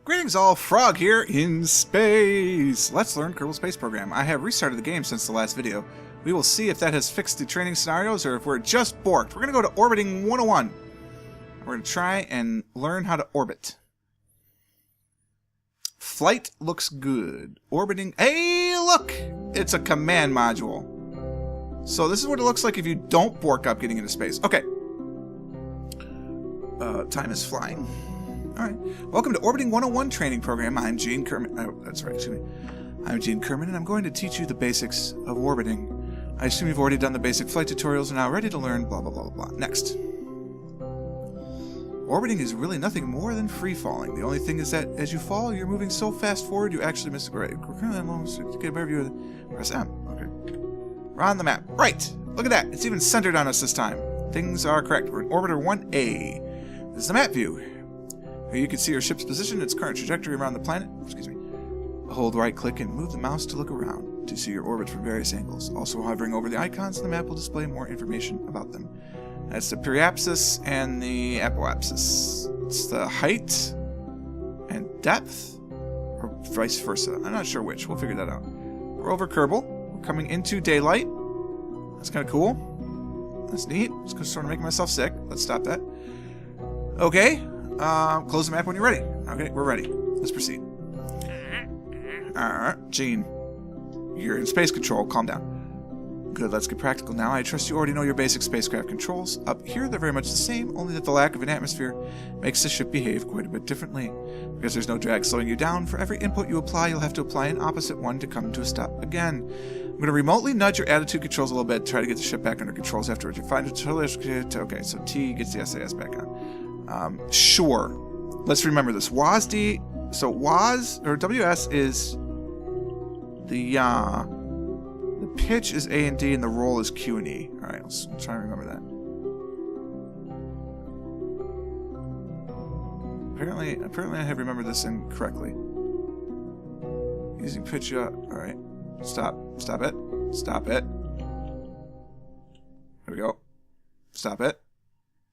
Greetings all, Frog here in space! Let's learn Kerbal Space Program. I have restarted the game since the last video. We will see if that has fixed the training scenarios or if we're just borked. We're going to go to Orbiting 101. We're going to try and learn how to orbit. Flight looks good. Orbiting... Hey, look! It's a command module. So this is what it looks like if you don't bork up getting into space. Okay. Time is flying. Alright. Welcome to Orbiting 101 training program. I'm Gene Kerman. Oh, that's right, excuse me. I'm Gene Kerman, and I'm going to teach you the basics of orbiting. I assume you've already done the basic flight tutorials and are now ready to learn blah blah blah blah blah. Next. Orbiting is really nothing more than free falling. The only thing is that as you fall, you're moving so fast forward you actually miss the grade. We're currently almost to get a better view of the... Press M. Okay. We're on the map. Right! Look at that! It's even centered on us this time. Things are correct. We're in Orbiter 1A. This is the map view. Here you can see your ship's position and its current trajectory around the planet. Excuse me. Hold right-click and move the mouse to look around to see your orbit from various angles. Also, hovering over the icons on the map will display more information about them. That's the periapsis and the apoapsis. It's the height and depth, or vice versa. I'm not sure which. We'll figure that out. We're over Kerbal. We're coming into daylight. That's kind of cool. That's neat. Just sort of making myself sick. Let's stop that. Okay. Close the map when you're ready. Okay, we're ready. Let's proceed. Alright, Gene. You're in space control. Calm down. Good, let's get practical now. I trust you already know your basic spacecraft controls. Up here, they're very much the same, only that the lack of an atmosphere makes the ship behave quite a bit differently. Because there's no drag slowing you down, for every input you apply, you'll have to apply an opposite one to come to a stop again. I'm going to remotely nudge your attitude controls a little bit, try to get the ship back under controls afterwards. You find it. Okay, so T gets the SAS back on. Sure. Let's remember this. WASD. So WAS or WS is the pitch is A and D and the roll is Q and E. All right, let's try and remember that. Apparently I have remembered this incorrectly. Using pitch up. All right. Stop it. Stop it. There we go. Stop it.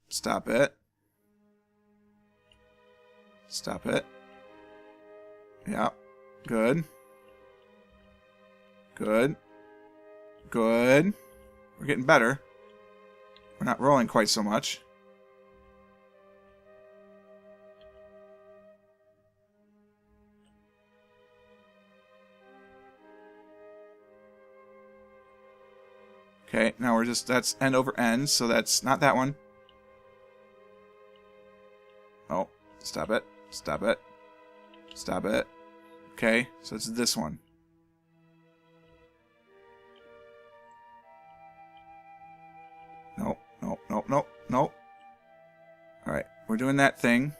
Stop it. Stop it. Yeah. Good. Good. Good. We're getting better. We're not rolling quite so much. Okay, now we're just, that's end over end, so that's not that one. Oh, stop it. Stop it. Stop it. Okay, so it's this one. Nope, nope, nope, nope, nope. Alright, we're doing that thing.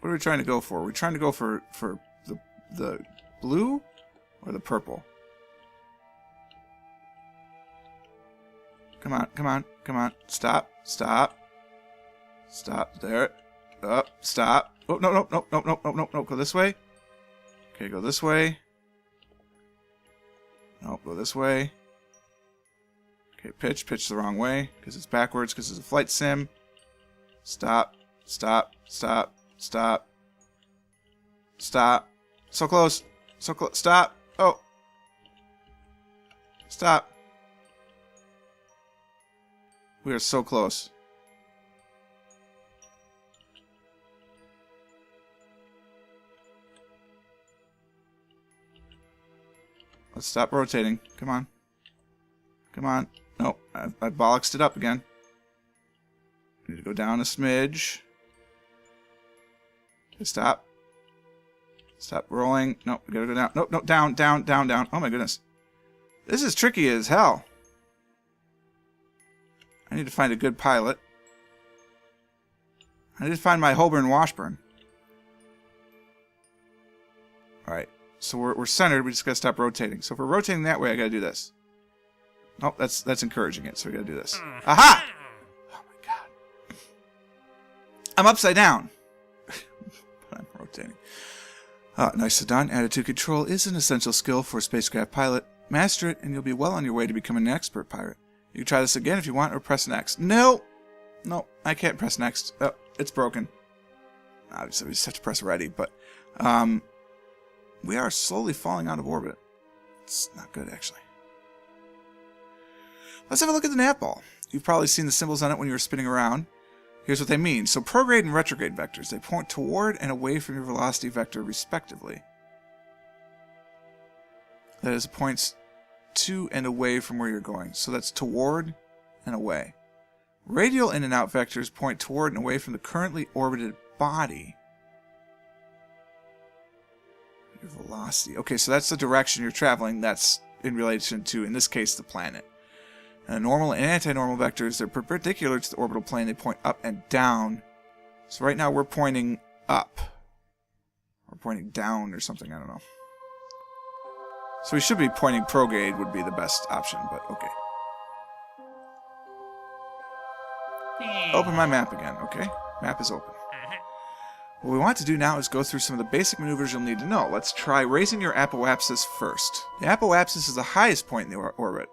What are we trying to go for? We're trying to go for the blue or the purple? Come on, come on, come on. Stop, stop. Stop there. Up, stop. Oh, no, no, no, no, no, no, no, no. Go this way. Okay, go this way. No, go this way. Okay, pitch the wrong way because it's backwards because it's a flight sim. Stop, stop, stop, stop. Stop. So close. So close. Stop. Oh. Stop. We are so close. Let's stop rotating. Come on. Come on. No, I bollocksed it up again. Need to go down a smidge. Okay, stop. Stop rolling. No, we gotta go down. No, no, down, down, down, down. Oh my goodness. This is tricky as hell. I need to find a good pilot. I need to find my Holborn Washburn. Alright, so we're centered, we just gotta stop rotating. So if we're rotating that way, I gotta do this. Oh, that's encouraging it, so we gotta do this. Aha! Oh my god. I'm upside down. But I'm rotating. Nicely done. Attitude control is an essential skill for a spacecraft pilot. Master it, and you'll be well on your way to becoming an expert pirate. You can try this again if you want, or press next. No! No, I can't press next. Oh, it's broken. Obviously, we just have to press ready, but we are slowly falling out of orbit. It's not good, actually. Let's have a look at the nav ball. You've probably seen the symbols on it when you were spinning around. Here's what they mean. So prograde and retrograde vectors. They point toward and away from your velocity vector, respectively. That is, it points to and away from where you're going. So that's toward and away. Radial in and out vectors point toward and away from the currently orbited body. Your velocity. Okay, so that's the direction you're traveling. That's in relation to, in this case, the planet. Normal and anti-normal vectors, they're perpendicular to the orbital plane. They point up and down. So right now we're pointing up. Or pointing down or something, I don't know. So we should be pointing prograde would be the best option, but okay. Open my map again, okay? Map is open. What we want to do now is go through some of the basic maneuvers you'll need to know. Let's try raising your apoapsis first. The apoapsis is the highest point in the orbit.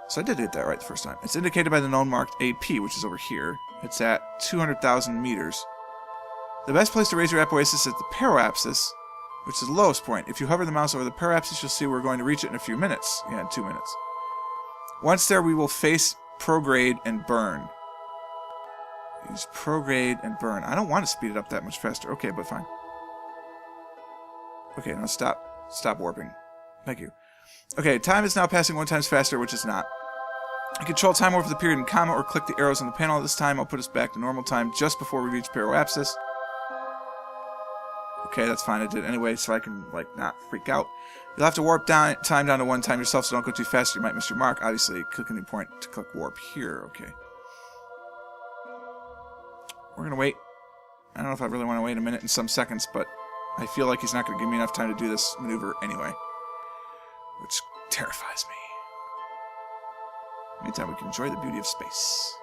So I did hit that right the first time. It's indicated by the known marked AP, which is over here. It's at 200,000 meters. The best place to raise your apoapsis is at the paroapsis, which is the lowest point. If you hover the mouse over the paroapsis, you'll see we're going to reach it in a few minutes. Yeah, in 2 minutes. Once there, we will face prograde and burn. Use prograde and burn. I don't want to speed it up that much faster. Okay, but fine. Okay, now stop. Stop warping. Thank you. Okay, time is now passing 1 times faster, which is not. You control time over the period in comma or click the arrows on the panel. This time I'll put us back to normal time just before we reach paroapsis. Okay, that's fine. I did anyway, so I can, like, not freak out. You'll have to warp time down to 1 time yourself, so don't go too fast or you might miss your mark. Obviously, click any point to click warp here. Okay. We're going to wait. I don't know if I really want to wait a minute and some seconds, but I feel like he's not going to give me enough time to do this maneuver anyway. Which terrifies me. Meantime, we can enjoy the beauty of space.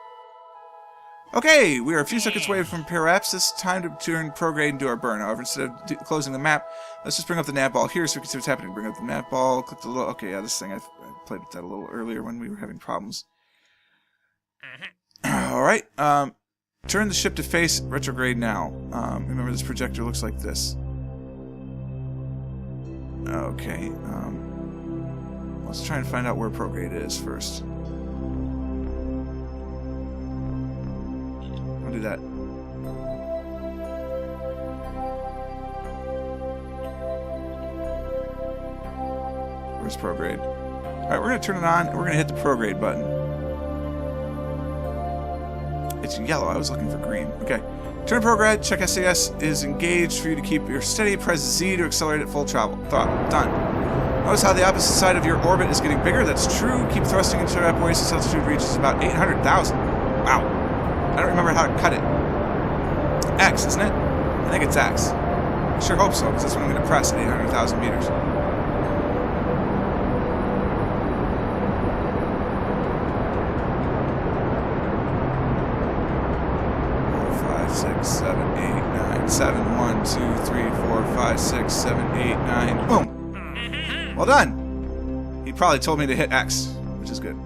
Okay, we are a few seconds away from paroapsis. Time to turn prograde and do our burn. However, instead of closing the map, let's just bring up the nav ball here so we can see what's happening. Bring up the nav ball, click the little... Okay, yeah, this thing, I played with that a little earlier when we were having problems. Alright, turn the ship to face retrograde now. Remember, this projector looks like this. Okay, let's try and find out where prograde is first. I'll do that. Where's prograde? Alright, we're going to turn it on, and we're going to hit the prograde button. It's yellow. I was looking for green. Okay. Turn prograde. Check SAS is engaged for you to keep your steady. Press Z to accelerate at full travel. Done. Notice how the opposite side of your orbit is getting bigger. That's true. Keep thrusting until your apoapsis altitude reaches about 800,000. Wow. I don't remember how to cut it. X, isn't it? I think it's X. I sure hope so, because that's what I'm going to press at 800,000 meters. Six, 7, 8, 9, 7, 1, 2, 3, 4, 5, 6, 7, 8, 9. Boom! Well done! He probably told me to hit X, which is good.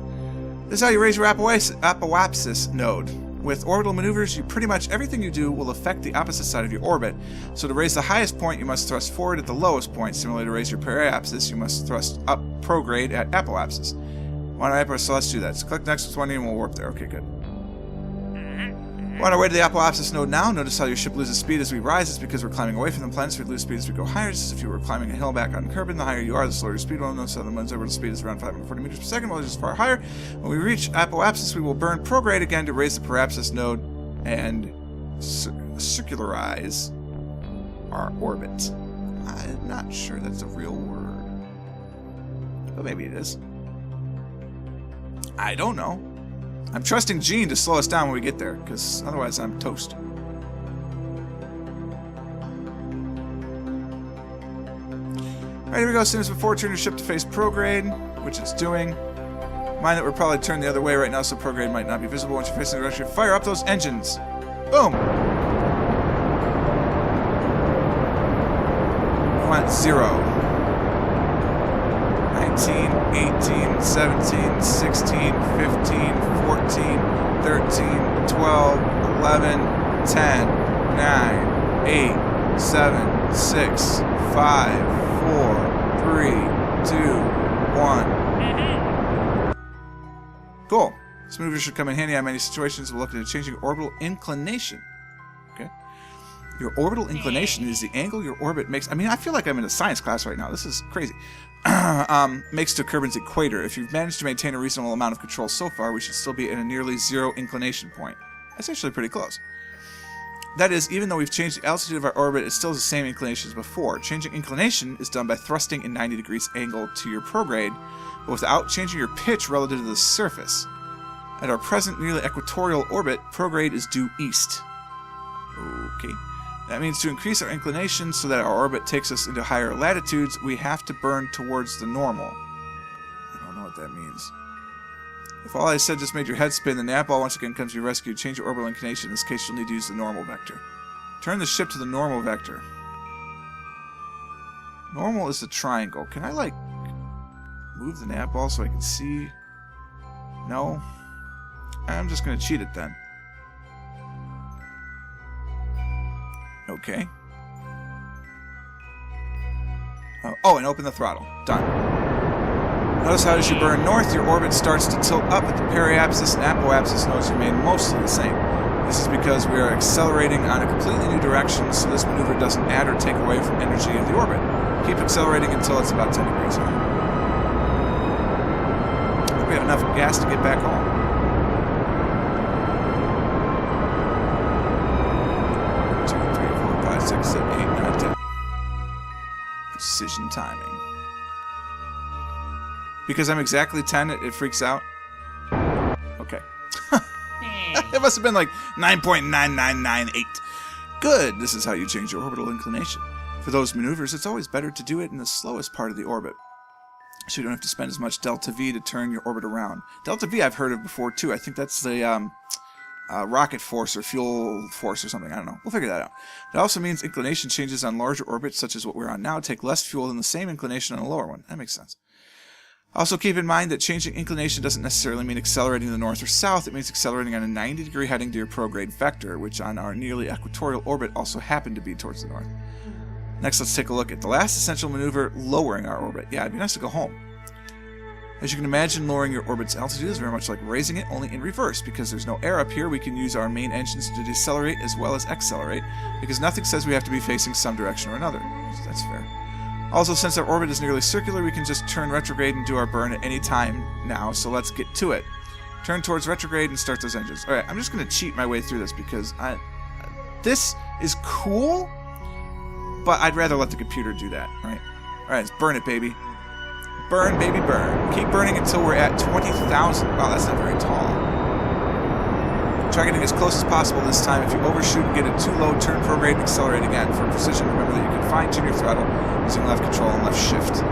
This is how you raise your apoapsis node. With orbital maneuvers, pretty much everything you do will affect the opposite side of your orbit. So to raise the highest point, you must thrust forward at the lowest point. Similarly, to raise your paroapsis, you must thrust up prograde at apoapsis. So let's do that. So click next with 20 and we'll warp there. Okay, good. We're on our way to the apoapsis node now. Notice how your ship loses speed as we rise. It's because we're climbing away from the planet, so we lose speed as we go higher. Just as if you were climbing a hill back on Kerbal. The higher you are, the slower your speed will. Notice how the moon's orbital speed is around 540 meters per second, while it's far higher. When we reach apoapsis, we will burn prograde again to raise the paroapsis node and circularize our orbit. I'm not sure that's a real word, but maybe it is. I don't know. I'm trusting Gene to slow us down when we get there, because otherwise I'm toast. Alright, here we go. Same as before, turn your ship to face prograde, which it's doing. Mind that we're probably turned the other way right now, so prograde might not be visible. Once you're facing the direction, fire up those engines. Boom! We want 0. 19, 18, 17, 16, 15, 14, 13, 12, 11, 10, 9, 8, 7, 6, 5, 4, 3, 2, 1. Cool. This maneuver should come in handy on many situations. We'll look at changing orbital inclination. Okay. Your orbital inclination is the angle your orbit makes. I mean, I feel like I'm in a science class right now. This is crazy. Makes to Kerbin's equator. If you've managed to maintain a reasonable amount of control so far, we should still be at a nearly zero inclination point. That's actually pretty close. That is, even though we've changed the altitude of our orbit, it still has the same inclination as before. Changing inclination is done by thrusting a 90 degrees angle to your prograde, but without changing your pitch relative to the surface. At our present nearly equatorial orbit, prograde is due east. Okay. That means to increase our inclination so that our orbit takes us into higher latitudes, we have to burn towards the normal. I don't know what that means. If all I said just made your head spin, the Napball once again comes to your rescue. Change your orbital inclination. In this case, you'll need to use the normal vector. Turn the ship to the normal vector. Normal is the triangle. Can I, like, move the Napball so I can see? No? I'm just going to cheat it then. Okay. Oh, and open the throttle. Done. Notice how as you burn north, your orbit starts to tilt up at the periapsis and apoapsis nodes remain mostly the same. This is because we are accelerating on a completely new direction, so this maneuver doesn't add or take away from energy of the orbit. Keep accelerating until it's about 10 degrees high. I think we have enough gas to get back home. Precision timing. Because I'm exactly 10, it freaks out? Okay. It must have been like 9.9998. Good! This is how you change your orbital inclination. For those maneuvers, it's always better to do it in the slowest part of the orbit, so you don't have to spend as much delta V to turn your orbit around. Delta V I've heard of before, too. I think that's the rocket force or fuel force or something. I don't know. We'll figure that out. It also means inclination changes on larger orbits, such as what we're on now, take less fuel than the same inclination on a lower one. That makes sense. Also keep in mind that changing inclination doesn't necessarily mean accelerating to the north or south. It means accelerating on a 90-degree heading to your prograde vector, which on our nearly equatorial orbit also happened to be towards the north. Next, let's take a look at the last essential maneuver, lowering our orbit. Yeah, it'd be nice to go home. As you can imagine, lowering your orbit's altitude is very much like raising it, only in reverse. Because there's no air up here, we can use our main engines to decelerate as well as accelerate, because nothing says we have to be facing some direction or another. That's fair. Also, since our orbit is nearly circular, we can just turn retrograde and do our burn at any time now, so let's get to it. Turn towards retrograde and start those engines. Alright, I'm just going to cheat my way through this, because this is cool, but I'd rather let the computer do that, right? Alright, let's burn it, baby. Burn, baby, burn. Keep burning until we're at 20,000. Wow, that's not very tall. Try getting as close as possible this time. If you overshoot and get it too low, turn prograde and accelerate again. For precision, remember that you can fine-tune your throttle using left control and left shift.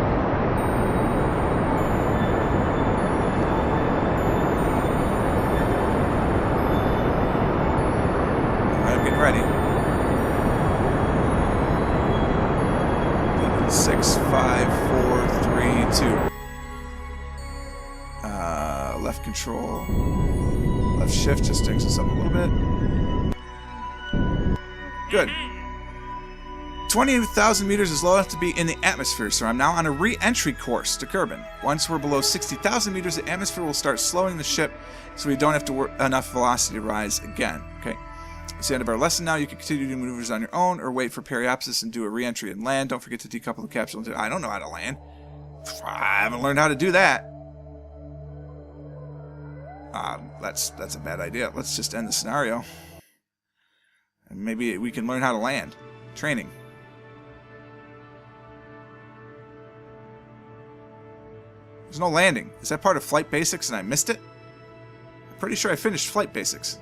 Alright, I'm getting ready. 6, 5, 4, 3, 2. Left control. Left shift just takes us up a little bit. Good. 20,000 meters is low enough to be in the atmosphere, so I'm now on a re-entry course to Kerbin. Once we're below 60,000 meters, the atmosphere will start slowing the ship, so we don't have to enough velocity to rise again. Okay. It's the end of our lesson now. You can continue doing maneuvers on your own, or wait for periapsis and do a re-entry and land. Don't forget to decouple the capsule. I don't know how to land. I haven't learned how to do that. That's a bad idea. Let's just end the scenario. And maybe we can learn how to land. Training. There's no landing. Is that part of Flight Basics and I missed it? I'm pretty sure I finished Flight Basics.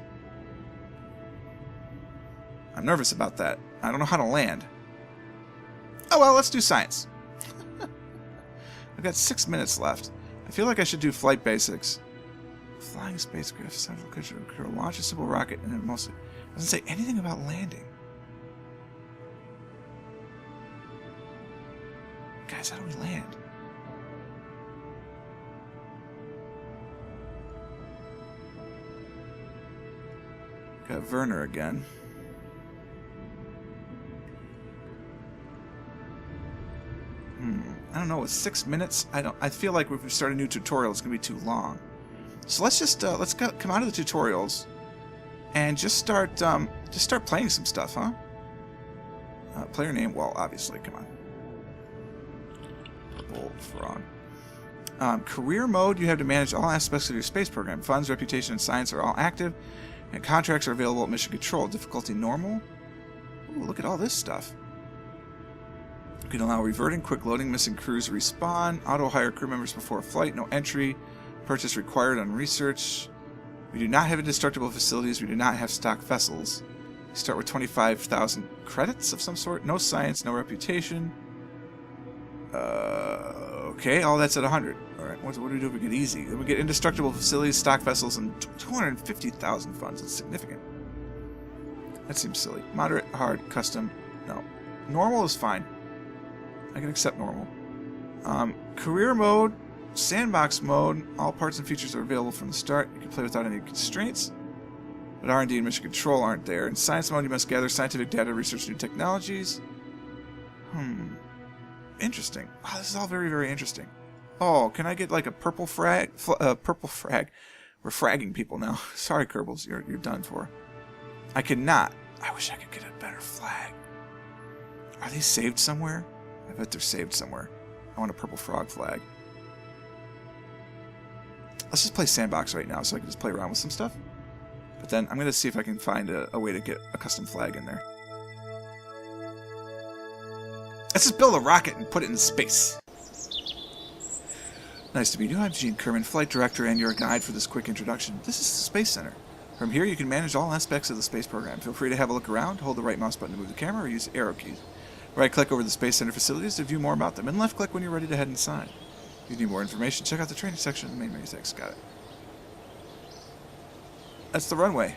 I'm nervous about that. I don't know how to land. Oh well, let's do science. I've got 6 minutes left. I feel like I should do Flight Basics. Flying spacecraft, central control, launch a simple rocket, and it mostly doesn't say anything about landing. Guys, how do we land? Got Werner again. I don't know. With 6 minutes, I feel like if we start a new tutorial, it's gonna be too long. So let's just come out of the tutorials and just start playing some stuff, huh? Player name. Well, obviously, come on. Bullfrog. Career mode. You have to manage all aspects of your space program. Funds, reputation, and science are all active, and contracts are available at mission control. Difficulty normal. Ooh, look at all this stuff. You can allow reverting, quick loading, missing crews respawn, auto-hire crew members before a flight, no entry, purchase required on research. We do not have indestructible facilities, we do not have stock vessels. We start with 25,000 credits of some sort, no science, no reputation. Okay, all that's at 100. Alright, what do we do if we get easy? Then we get indestructible facilities, stock vessels, and 250,000 funds. That's significant. That seems silly. Moderate, hard, custom, no. Normal is fine. I can accept normal. Career mode, sandbox mode, all parts and features are available from the start. You can play without any constraints, but R&D and mission control aren't there. In science mode, you must gather scientific data, research new technologies. Interesting. Wow, this is all very, very interesting. Oh, can I get like a purple frag? Purple frag. We're fragging people now. Sorry, Kerbels, you're done for. I cannot. I wish I could get a better flag. Are these saved somewhere? I bet they're saved somewhere. I want a purple frog flag. Let's just play sandbox right now so I can just play around with some stuff. But then I'm going to see if I can find a way to get a custom flag in there. Let's just build a rocket and put it in space. Nice to meet you. I'm Gene Kerman, Flight Director and your guide for this quick introduction. This is the Space Center. From here you can manage all aspects of the space program. Feel free to have a look around, hold the right mouse button to move the camera, or use the arrow keys. Right-click over the Space Center facilities to view more about them, and left-click when you're ready to head inside. If you need more information, check out the training section of the main menu. Thanks, got it. That's the runway.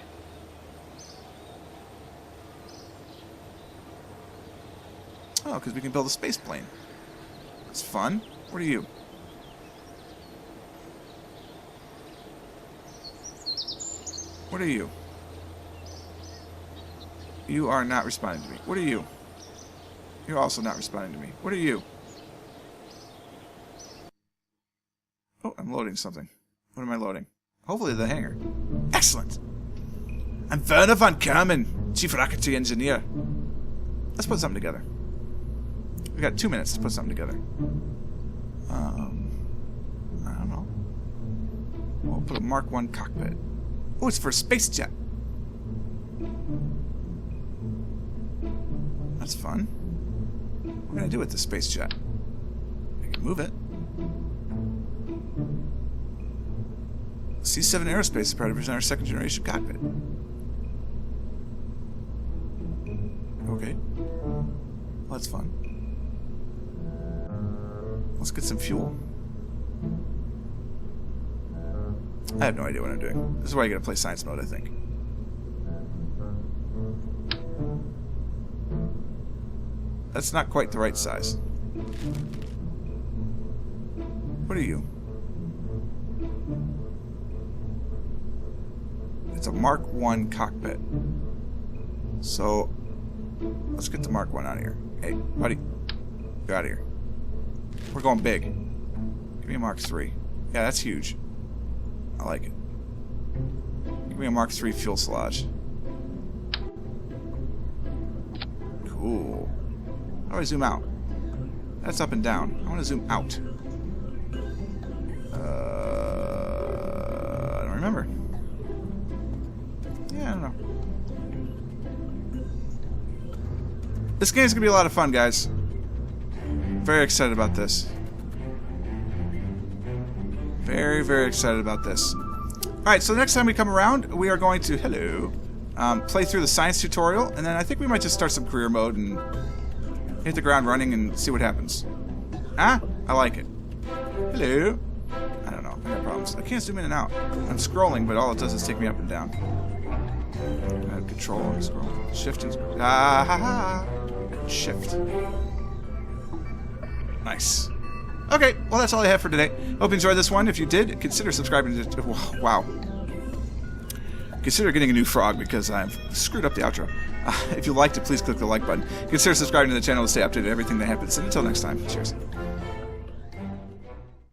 Oh, because we can build a space plane. That's fun. What are you? What are you? You are not responding to me. What are you? You're also not responding to me. What are you? Oh, I'm loading something. What am I loading? Hopefully the hangar. Excellent! I'm Werner von Kerman, Chief Rocketry Engineer. Let's put something together. We got 2 minutes to put something together. I don't know. We'll put a Mark 1 cockpit. Oh, it's for a space jet. That's fun. What can I do with the space jet? I can move it. C7 Aerospace is proud to present our second generation cockpit. Okay. Well, that's fun. Let's get some fuel. I have no idea what I'm doing. This is why you gotta play science mode, I think. That's not quite the right size. What are you? It's a Mark 1 cockpit. So, let's get the Mark 1 out of here. Hey, buddy. Get out of here. We're going big. Give me a Mark 3. Yeah, that's huge. I like it. Give me a Mark 3 fuselage. Cool. How do I zoom out? That's up and down. I want to zoom out. I don't remember. Yeah, I don't know. This game's gonna be a lot of fun, guys. Very excited about this. Very, very excited about this. Alright, so next time we come around, we are going to, play through the science tutorial, and then I think we might just start some career mode and hit the ground running and see what happens. Ah, I like it. Hello. I don't know, I have problems. I can't zoom in and out. I'm scrolling, but all it does is take me up and down. I have control and scroll. Shift and scroll. Ah, ha, ha. Shift. Nice. Okay, well that's all I have for today. Hope you enjoyed this one. If you did, consider subscribing to... Wow. consider getting a new frog because I've screwed up the outro. If you liked it, please click the like button. Consider subscribing to the channel to stay updated on everything that happens. And until next time, cheers.